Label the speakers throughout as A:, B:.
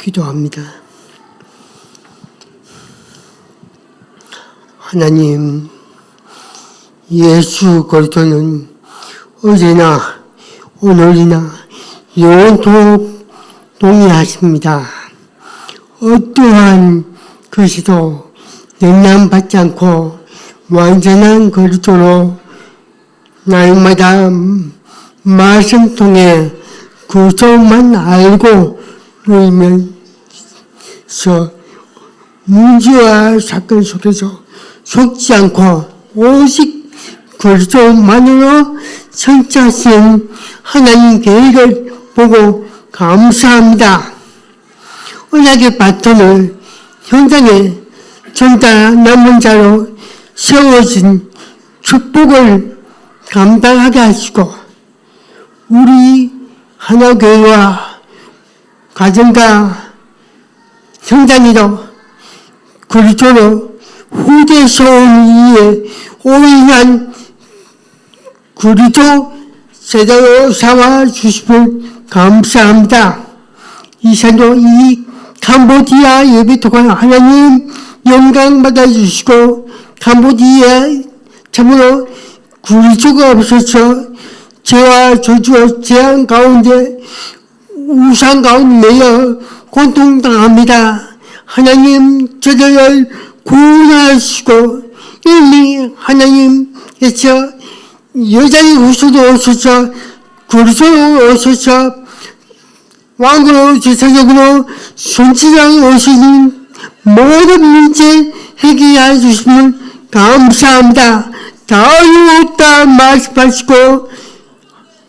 A: 기도합니다. 하나님, 예수 그리스도는 어제나 오늘이나 영원토록 동일하십니다. 어떠한 것이도 영향받지 않고 완전한 그리스도로 날마다 말씀 통해 구속만 알고 누리면서 문제와 사건 속에서 속지 않고 오직 그리스도만으로 성취하신 하나님 계획을 보고 감사합니다. 언약의 바톤을 현장에 전달하는 자로 세워진 축복을 감당하게 하시고 우리 하나교회와 가정과 성장이도 그리스도로 후대 세운 이에 오인한 그리스도 세대로 삼아 주심을 감사합니다. 이 산도 이 캄보디아 예배토관 하나님 영광 받아주시고 캄보디아 참으로 그리스도가 없어서 죄와 저주와 재앙 가운데 우상 가운데 매여 고통당합니다. 하나님 저들을 구원하시고 이미 하나님께서 여자의 후손도 오셔서 그리스도로 오셔서 왕으로 제사장으로 순치장에 오시는 모든 문제 해결해 주심을 감사합니다. 자유롭다 말씀하시고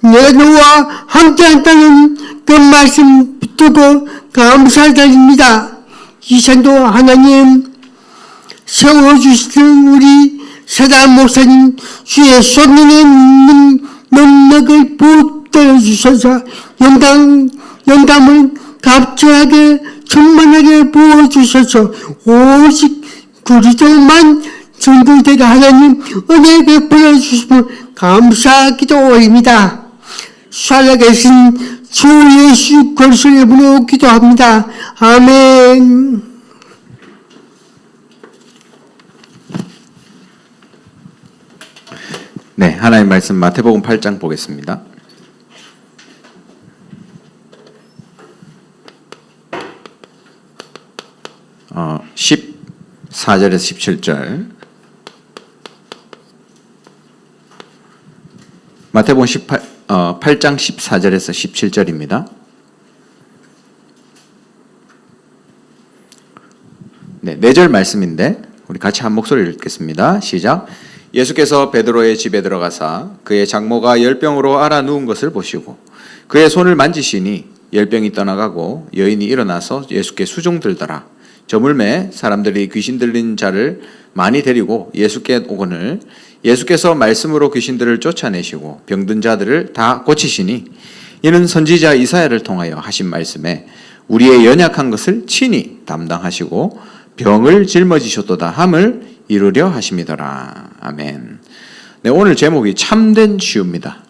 A: 내가 너와 함께한다는 그 말씀 붙들고 감사드립니다. 이 산도 하나님 세워주시는 우리 사단 목사님 주의 손님의 능력을 붙들어 주셔서 영감을 갑절하게 충만하게 부어주셔서 오직 그리스도만 증거되게 하나님 은혜 베풀어 주심을 감사하기도 올립니다. 살아계신 주 예수 그리스도의 이름으로 기도합니다. 아멘.
B: 네, 하나님 말씀 마태복음 8장 보겠습니다. 어, 14절에서 17절. 마태복음 8장 14절에서 17절입니다. 네, 4절 말씀인데 우리 같이 한 목소리를 읽겠습니다. 시작. 예수께서 베드로의 집에 들어가사 그의 장모가 열병으로 앓아 누운 것을 보시고 그의 손을 만지시니 열병이 떠나가고 여인이 일어나서 예수께 수종들더라. 저물매 사람들이 귀신 들린 자를 많이 데리고 예수께 오거늘 예수께서 말씀으로 귀신들을 쫓아내시고 병든 자들을 다 고치시니 이는 선지자 이사야를 통하여 하신 말씀에 우리의 연약한 것을 친히 담당하시고 병을 짊어지셨도다 함을 이루려 하심이더라. 아멘. 네, 오늘 제목이 참된 치유입니다.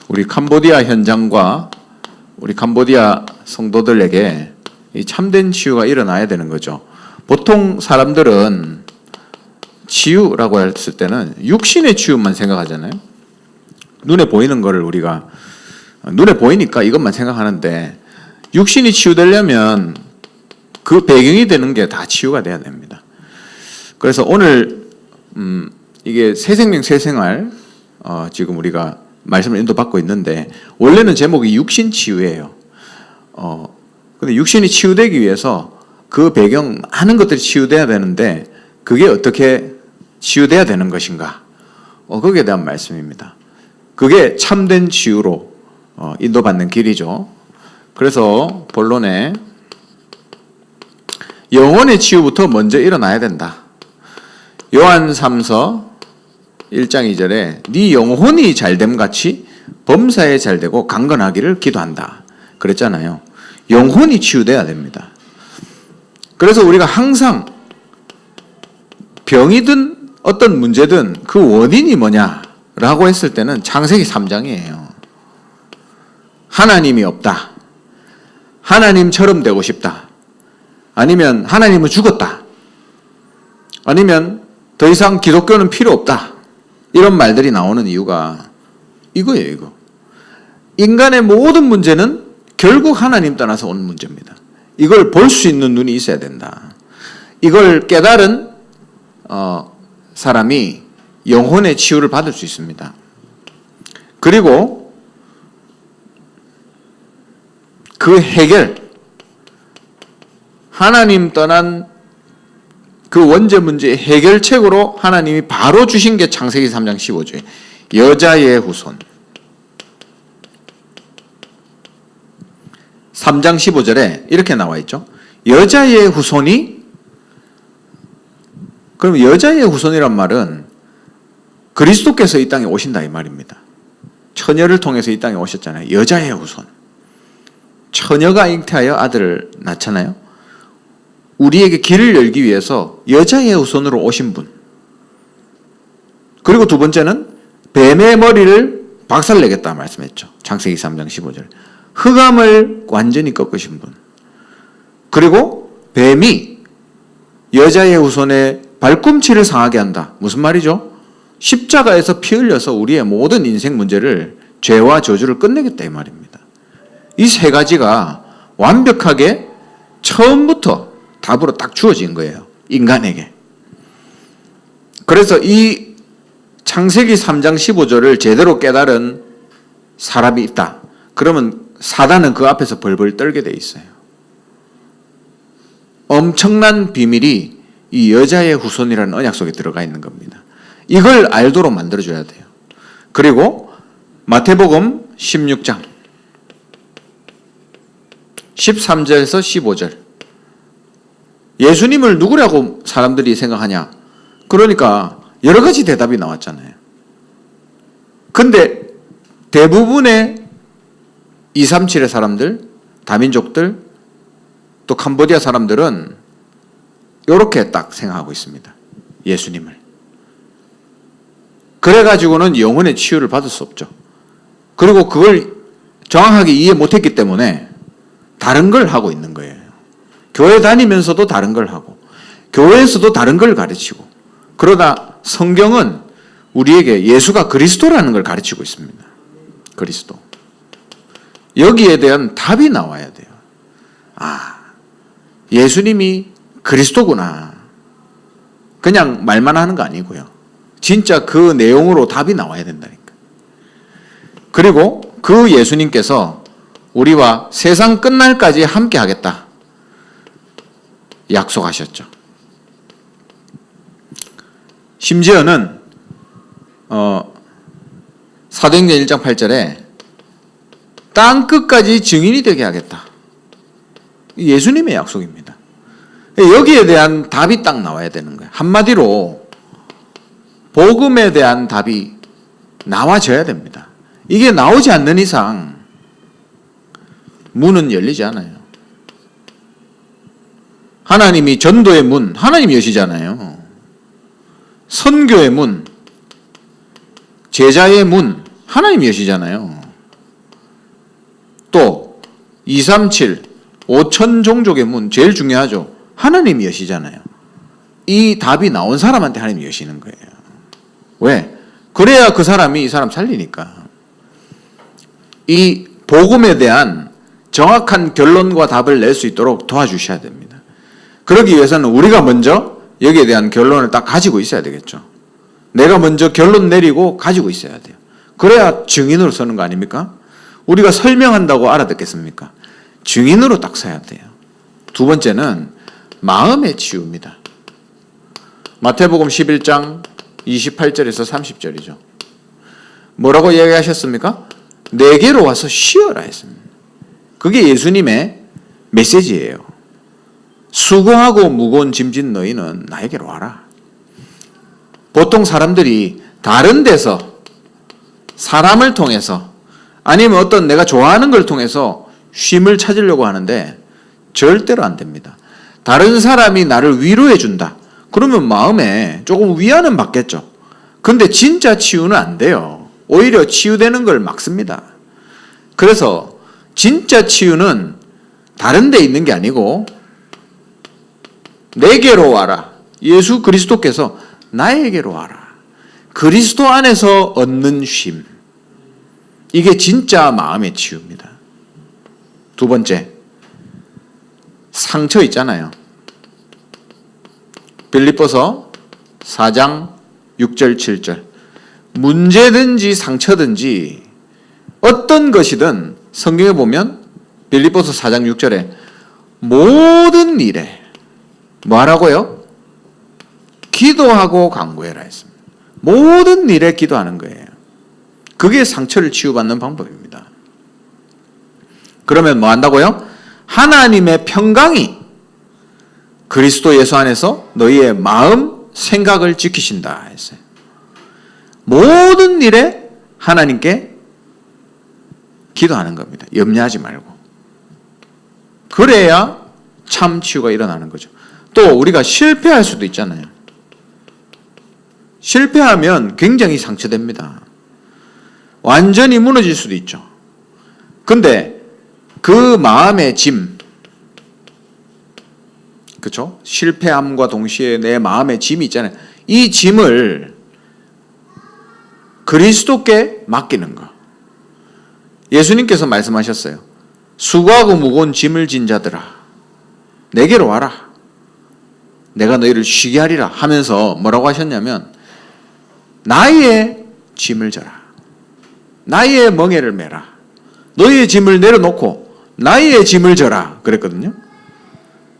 B: 우리 캄보디아 현장과 우리 캄보디아 성도들에게 이 참된 치유가 일어나야 되는 거죠. 보통 사람들은 치유라고 했을 때는 육신의 치유만 생각하잖아요. 눈에 보이는 거를 우리가 눈에 보이니까 이것만 생각하는데 육신이 치유되려면 그 배경이 되는 게 다 치유가 돼야 됩니다. 그래서 오늘 이게 새생명 새생활 지금 우리가 말씀을 인도받고 있는데 원래는 제목이 육신 치유예요. 근데 육신이 치유되기 위해서 그 배경 많은 것들이 치유돼야 되는데 그게 어떻게 치유돼야 되는 것인가? 거기에 대한 말씀입니다. 그게 참된 치유로 인도받는 길이죠. 그래서 본론에 영혼의 치유부터 먼저 일어나야 된다. 요한 3서 1장 2절에 네 영혼이 잘됨같이 범사에 잘되고 강건하기를 기도한다. 그랬잖아요. 영혼이 치유돼야 됩니다. 그래서 우리가 항상 병이든 어떤 문제든 그 원인이 뭐냐라고 했을 때는 창세기 3장이에요. 하나님이 없다. 하나님처럼 되고 싶다. 아니면 하나님은 죽었다. 아니면 더 이상 기독교는 필요 없다. 이런 말들이 나오는 이유가 이거예요, 이거. 인간의 모든 문제는 결국 하나님 떠나서 온 문제입니다. 이걸 볼 수 있는 눈이 있어야 된다. 이걸 깨달은 사람이 영혼의 치유를 받을 수 있습니다. 그리고 그 해결, 하나님 떠난 그 원죄 문제의 해결책으로 하나님이 바로 주신 게 창세기 3장 15절에 여자의 후손. 3장 15절에 이렇게 나와 있죠. 여자의 후손이, 그럼 여자의 후손이란 말은 그리스도께서 이 땅에 오신다 이 말입니다. 처녀를 통해서 이 땅에 오셨잖아요. 여자의 후손. 처녀가 잉태하여 아들을 낳잖아요. 우리에게 길을 열기 위해서 여자의 후손으로 오신 분. 그리고 두 번째는 뱀의 머리를 박살내겠다 말씀했죠. 창세기 3장 15절. 흑암을 완전히 꺾으신 분. 그리고 뱀이 여자의 후손의 발꿈치를 상하게 한다. 무슨 말이죠? 십자가에서 피 흘려서 우리의 모든 인생 문제를, 죄와 저주를 끝내겠다 이 말입니다. 이 세 가지가 완벽하게 처음부터 답으로 딱 주어진 거예요. 인간에게. 그래서 이 창세기 3장 15절을 제대로 깨달은 사람이 있다. 그러면 사단은 그 앞에서 벌벌 떨게 돼 있어요. 엄청난 비밀이 이 여자의 후손이라는 언약 속에 들어가 있는 겁니다. 이걸 알도록 만들어줘야 돼요. 그리고 마태복음 16장 13절에서 15절. 예수님을 누구라고 사람들이 생각하냐? 그러니까 여러 가지 대답이 나왔잖아요. 근데 대부분의 237의 사람들, 다민족들, 또 캄보디아 사람들은 이렇게 딱 생각하고 있습니다. 예수님을. 그래가지고는 영혼의 치유를 받을 수 없죠. 그리고 그걸 정확하게 이해 못했기 때문에 다른 걸 하고 있는 거예요. 교회 다니면서도 다른 걸 하고, 교회에서도 다른 걸 가르치고, 그러나 성경은 우리에게 예수가 그리스도라는 걸 가르치고 있습니다. 그리스도. 여기에 대한 답이 나와야 돼요. 아, 예수님이 그리스도구나. 그냥 말만 하는 거 아니고요. 진짜 그 내용으로 답이 나와야 된다니까. 그리고 그 예수님께서 우리와 세상 끝날까지 함께 하겠다. 약속하셨죠. 심지어는 사도행전 1장 8절에 땅 끝까지 증인이 되게 하겠다. 예수님의 약속입니다. 여기에 대한 답이 딱 나와야 되는 거예요. 한마디로 복음에 대한 답이 나와져야 됩니다. 이게 나오지 않는 이상 문은 열리지 않아요. 하나님이 전도의 문, 하나님이 여시잖아요. 선교의 문, 제자의 문, 하나님이 여시잖아요. 또 237, 5천 종족의 문, 제일 중요하죠. 하나님이 여시잖아요. 이 답이 나온 사람한테 하나님이 여시는 거예요. 왜? 그래야 그 사람이 이 사람 살리니까. 이 복음에 대한 정확한 결론과 답을 낼 수 있도록 도와주셔야 됩니다. 그러기 위해서는 우리가 먼저 여기에 대한 결론을 딱 가지고 있어야 되겠죠. 내가 먼저 결론 내리고 가지고 있어야 돼요. 그래야 증인으로 서는 거 아닙니까? 우리가 설명한다고 알아듣겠습니까? 증인으로 딱 서야 돼요. 두 번째는 마음의 치유입니다. 마태복음 11장 28절에서 30절이죠. 뭐라고 이야기하셨습니까? 내게로 와서 쉬어라 했습니다. 그게 예수님의 메시지예요. 수고하고 무거운 짐진 너희는 나에게로 와라. 보통 사람들이 다른 데서 사람을 통해서 아니면 어떤 내가 좋아하는 걸 통해서 쉼을 찾으려고 하는데 절대로 안 됩니다. 다른 사람이 나를 위로해 준다. 그러면 마음에 조금 위안은 받겠죠. 근데 진짜 치유는 안 돼요. 오히려 치유되는 걸 막습니다. 그래서 진짜 치유는 다른 데 있는 게 아니고 내게로 와라. 예수 그리스도께서 나에게로 와라. 그리스도 안에서 얻는 쉼. 이게 진짜 마음의 치유입니다. 두 번째, 상처 있잖아요. 빌립보서 4장 6절 7절. 문제든지 상처든지 어떤 것이든 성경에 보면 빌립보서 4장 6절에 모든 일에 뭐 하라고요? 기도하고 간구해라 했습니다. 모든 일에 기도하는 거예요. 그게 상처를 치유받는 방법입니다. 그러면 뭐 한다고요? 하나님의 평강이 그리스도 예수 안에서 너희의 마음, 생각을 지키신다 했어요. 모든 일에 하나님께 기도하는 겁니다. 염려하지 말고. 그래야 참 치유가 일어나는 거죠. 또 우리가 실패할 수도 있잖아요. 실패하면 굉장히 상처됩니다. 완전히 무너질 수도 있죠. 근데 그 마음의 짐, 그렇죠? 실패함과 동시에 내 마음의 짐이 있잖아요. 이 짐을 그리스도께 맡기는 거. 예수님께서 말씀하셨어요. 수고하고 무거운 짐을 진 자들아, 내게로 와라. 내가 너희를 쉬게 하리라 하면서 뭐라고 하셨냐면 나의 짐을 져라. 나의 멍에를 메라. 너희의 짐을 내려놓고 나의 짐을 져라 그랬거든요.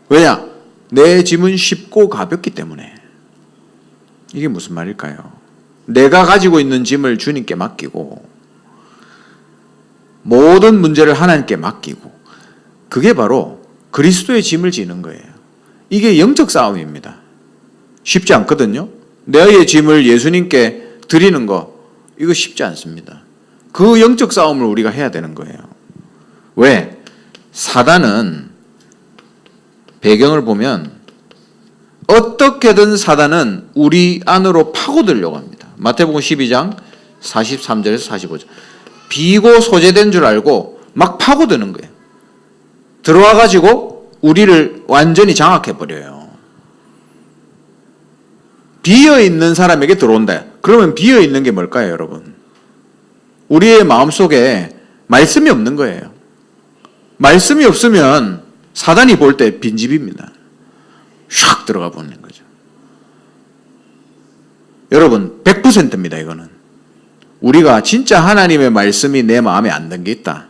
B: 왜냐? 내 짐은 쉽고 가볍기 때문에. 이게 무슨 말일까요? 내가 가지고 있는 짐을 주님께 맡기고 모든 문제를 하나님께 맡기고 그게 바로 그리스도의 짐을 지는 거예요. 이게 영적 싸움입니다. 쉽지 않거든요. 내의 짐을 예수님께 드리는 거 이거 쉽지 않습니다. 그 영적 싸움을 우리가 해야 되는 거예요. 왜? 사단은 배경을 보면 어떻게든 사단은 우리 안으로 파고들려고 합니다. 마태복음 12장 43절에서 45절. 비고 소재된 줄 알고 막 파고드는 거예요. 들어와 가지고 우리를 완전히 장악해 버려요. 비어 있는 사람에게 들어온다. 그러면 비어 있는 게 뭘까요, 여러분? 우리의 마음속에 말씀이 없는 거예요. 말씀이 없으면 사단이 볼 때 빈집입니다. 샥 들어가 버리는 거죠. 여러분 100%입니다. 이거는 우리가 진짜 하나님의 말씀이 내 마음에 안 담겨 있다.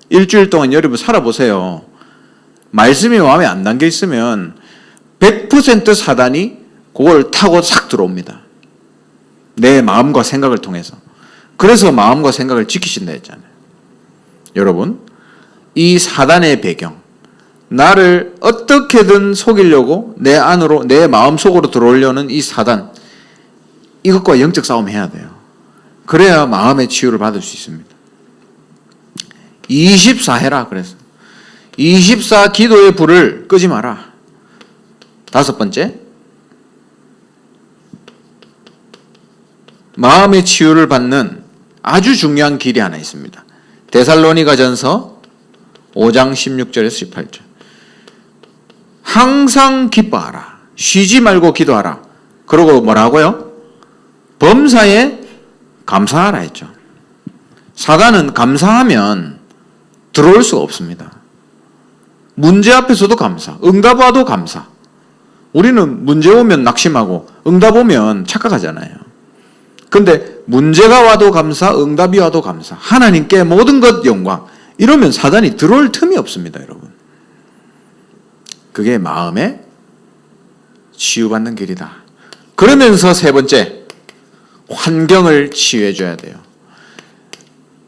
B: 일주일 동안 여러분 살아보세요. 말씀이 마음에 안 담겨 있으면 100% 사단이 그걸 타고 싹 들어옵니다. 내 마음과 생각을 통해서. 그래서 마음과 생각을 지키신다 했잖아요. 여러분, 이 사단의 배경, 나를 어떻게든 속이려고 내 안으로, 내 마음 속으로 들어오려는 이 사단, 이것과 영적 싸움 해야 돼요. 그래야 마음의 치유를 받을 수 있습니다. 24 해라 그래서 24 기도의 불을 끄지 마라. 다섯 번째, 마음의 치유를 받는 아주 중요한 길이 하나 있습니다. 데살로니가전서 5장 16절에서 18절. 항상 기뻐하라. 쉬지 말고 기도하라. 그러고 뭐라고요? 범사에 감사하라 했죠. 사단은 감사하면 들어올 수가 없습니다. 문제 앞에서도 감사, 응답 와도 감사. 우리는 문제 오면 낙심하고 응답 오면 착각하잖아요. 근데 문제가 와도 감사, 응답이 와도 감사. 하나님께 모든 것 영광. 이러면 사단이 들어올 틈이 없습니다, 여러분. 그게 마음의 치유받는 길이다. 그러면서 세 번째, 환경을 치유해 줘야 돼요.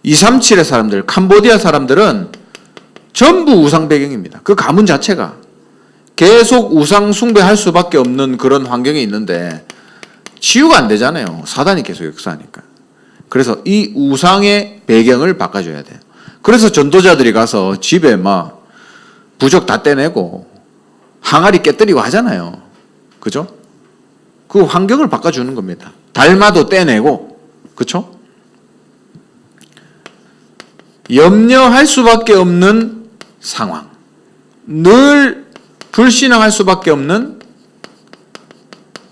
B: 237의 사람들, 캄보디아 사람들은 전부 우상 배경입니다. 그 가문 자체가 계속 우상 숭배할 수밖에 없는 그런 환경에 있는데 치유가 안 되잖아요. 사단이 계속 역사하니까. 그래서 이 우상의 배경을 바꿔줘야 돼요. 그래서 전도자들이 가서 집에 막 부적 다 떼내고 항아리 깨뜨리고 하잖아요. 그죠? 그 환경을 바꿔주는 겁니다. 달마도 떼내고, 그쵸? 염려할 수밖에 없는 상황, 늘 불신앙할 수밖에 없는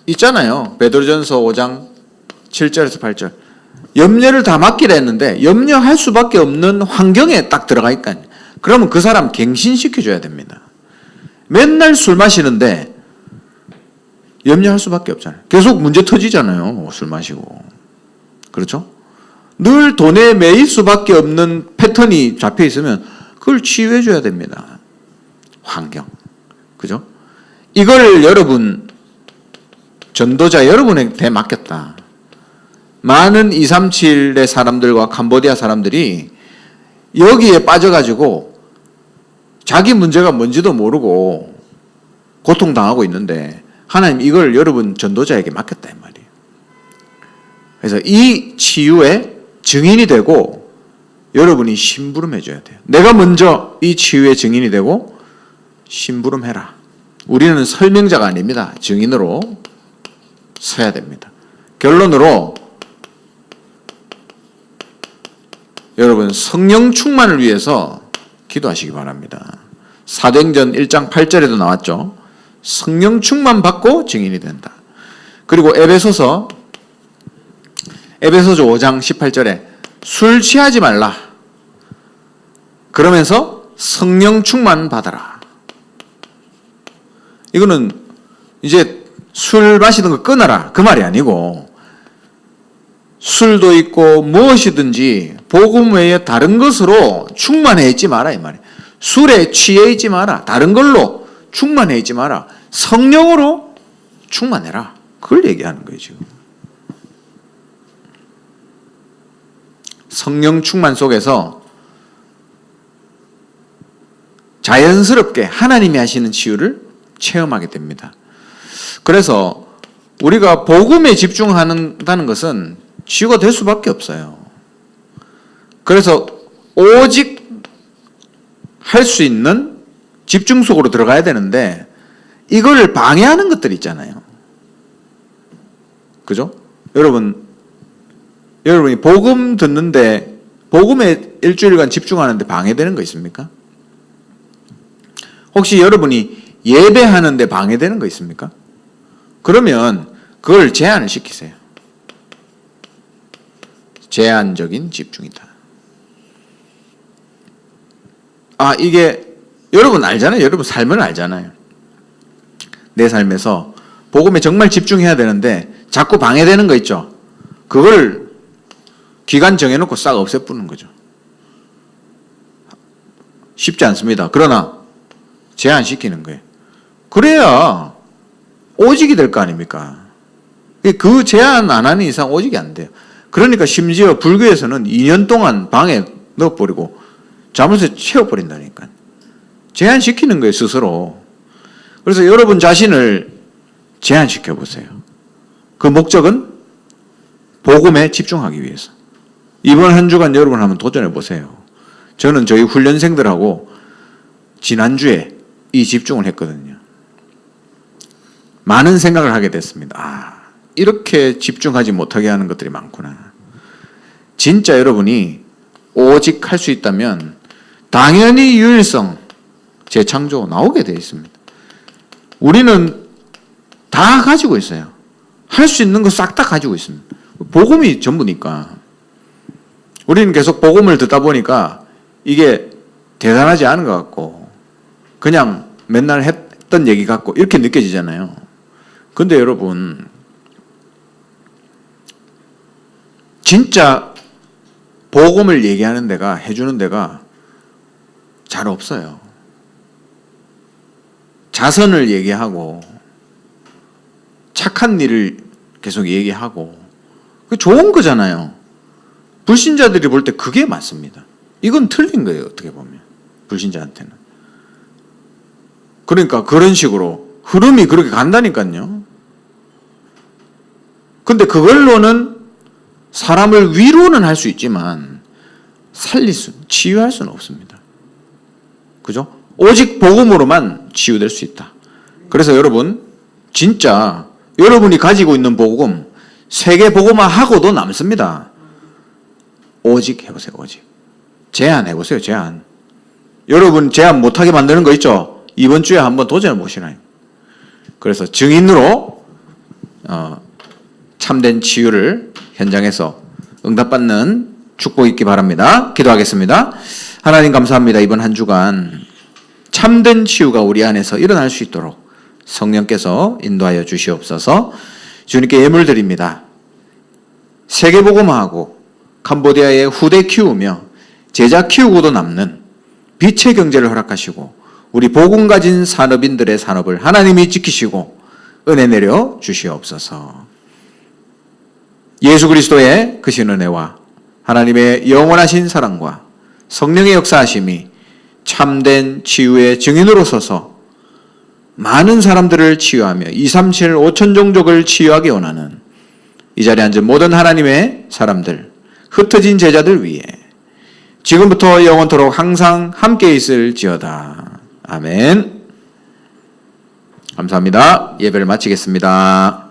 B: 있잖아요. 베드로전서 5장 7절에서 8절. 염려를 다 맡기라 했는데 염려할 수밖에 없는 환경에 딱 들어가니까 그러면 그 사람 갱신시켜줘야 됩니다. 맨날 술 마시는데 염려할 수밖에 없잖아요. 계속 문제 터지잖아요. 술 마시고. 그렇죠? 늘 돈에 매일 수밖에 없는 패턴이 잡혀 있으면 그걸 치유해 줘야 됩니다. 환경. 그죠? 이걸 여러분 전도자 여러분에게 맡겼다. 많은 237의 사람들과 캄보디아 사람들이 여기에 빠져가지고 자기 문제가 뭔지도 모르고 고통당하고 있는데 하나님 이걸 여러분 전도자에게 맡겼다 이 말이에요. 그래서 이 치유의 증인이 되고 여러분이 심부름해 줘야 돼요. 내가 먼저 이 치유의 증인이 되고 심부름해라. 우리는 설명자가 아닙니다. 증인으로 서야 됩니다. 결론으로 여러분 성령 충만을 위해서 기도하시기 바랍니다. 사도행전 1장 8절에도 나왔죠. 성령 충만 받고 증인이 된다. 그리고 에베소서 5장 18절에 술 취하지 말라. 그러면서 성령 충만 받아라. 이거는 이제 술 마시는 거 끊어라 그 말이 아니고 술도 있고 무엇이든지 복음 외에 다른 것으로 충만해 있지 마라 이 말이에요. 술에 취해 있지 마라. 다른 걸로 충만해 있지 마라. 성령으로 충만해라. 그걸 얘기하는 거예요 지금. 성령 충만 속에서 자연스럽게 하나님이 하시는 치유를 체험하게 됩니다. 그래서 우리가 복음에 집중한다는 것은 치유가 될 수밖에 없어요. 그래서 오직 할 수 있는 집중 속으로 들어가야 되는데 이걸 방해하는 것들이 있잖아요. 그죠? 여러분이 복음 듣는데 복음에 일주일간 집중하는데 방해되는 거 있습니까? 혹시 여러분이 예배하는데 방해되는 거 있습니까? 그러면 그걸 제한을 시키세요. 제한적인 집중이다. 이게 여러분 알잖아요. 여러분 삶을 알잖아요. 내 삶에서 복음에 정말 집중해야 되는데 자꾸 방해되는 거 있죠. 그걸 기간 정해놓고 싹 없애뿌는 거죠. 쉽지 않습니다. 그러나 제한시키는 거예요. 그래야 오직이 될 거 아닙니까? 그 제한 안 하는 이상 오직이 안 돼요. 그러니까 심지어 불교에서는 2년 동안 방에 넣어버리고 자물쇠 채워버린다니까. 제한시키는 거예요, 스스로. 그래서 여러분 자신을 제한시켜 보세요. 그 목적은 복음에 집중하기 위해서. 이번 한 주간 여러분 한번 도전해 보세요. 저는 저희 훈련생들하고 지난주에 이 집중을 했거든요. 많은 생각을 하게 됐습니다. 이렇게 집중하지 못하게 하는 것들이 많구나. 진짜 여러분이 오직 할 수 있다면 당연히 유일성, 재창조 나오게 되어 있습니다. 우리는 다 가지고 있어요. 할 수 있는 거 싹 다 가지고 있습니다. 복음이 전부니까. 우리는 계속 복음을 듣다 보니까 이게 대단하지 않은 것 같고 그냥 맨날 했던 얘기 같고 이렇게 느껴지잖아요. 근데 여러분 진짜 복음을 얘기하는 데가 해주는 데가 잘 없어요. 자선을 얘기하고 착한 일을 계속 얘기하고 그 좋은 거잖아요. 불신자들이 볼 때 그게 맞습니다. 이건 틀린 거예요. 어떻게 보면 불신자한테는. 그러니까 그런 식으로 흐름이 그렇게 간다니까요. 근데 그걸로는 사람을 위로는 할 수 있지만 치유할 수는 없습니다. 그죠? 오직 복음으로만 치유될 수 있다. 그래서 여러분 진짜 여러분이 가지고 있는 복음 세계 복음화하고도 남습니다. 오직 해보세요. 오직. 제안해보세요, 제안. 여러분 제안 못하게 만드는 거 있죠? 이번 주에 한번 도전해보시라요. 그래서 증인으로 참된 치유를 현장에서 응답받는 축복 있기 바랍니다. 기도하겠습니다. 하나님 감사합니다. 이번 한 주간 참된 치유가 우리 안에서 일어날 수 있도록 성령께서 인도하여 주시옵소서. 주님께 예물 드립니다. 세계복음화하고 캄보디아의 후대 키우며 제자 키우고도 남는 빛의 경제를 허락하시고 우리 복음 가진 산업인들의 산업을 하나님이 지키시고 은혜 내려 주시옵소서. 예수 그리스도의 크신 은혜와 하나님의 영원하신 사랑과 성령의 역사하심이 참된 치유의 증인으로 서서 많은 사람들을 치유하며 237, 5천 종족을 치유하기 원하는 이 자리에 앉은 모든 하나님의 사람들, 흩어진 제자들 위해 지금부터 영원토록 항상 함께 있을지어다. 아멘. 감사합니다. 예배를 마치겠습니다.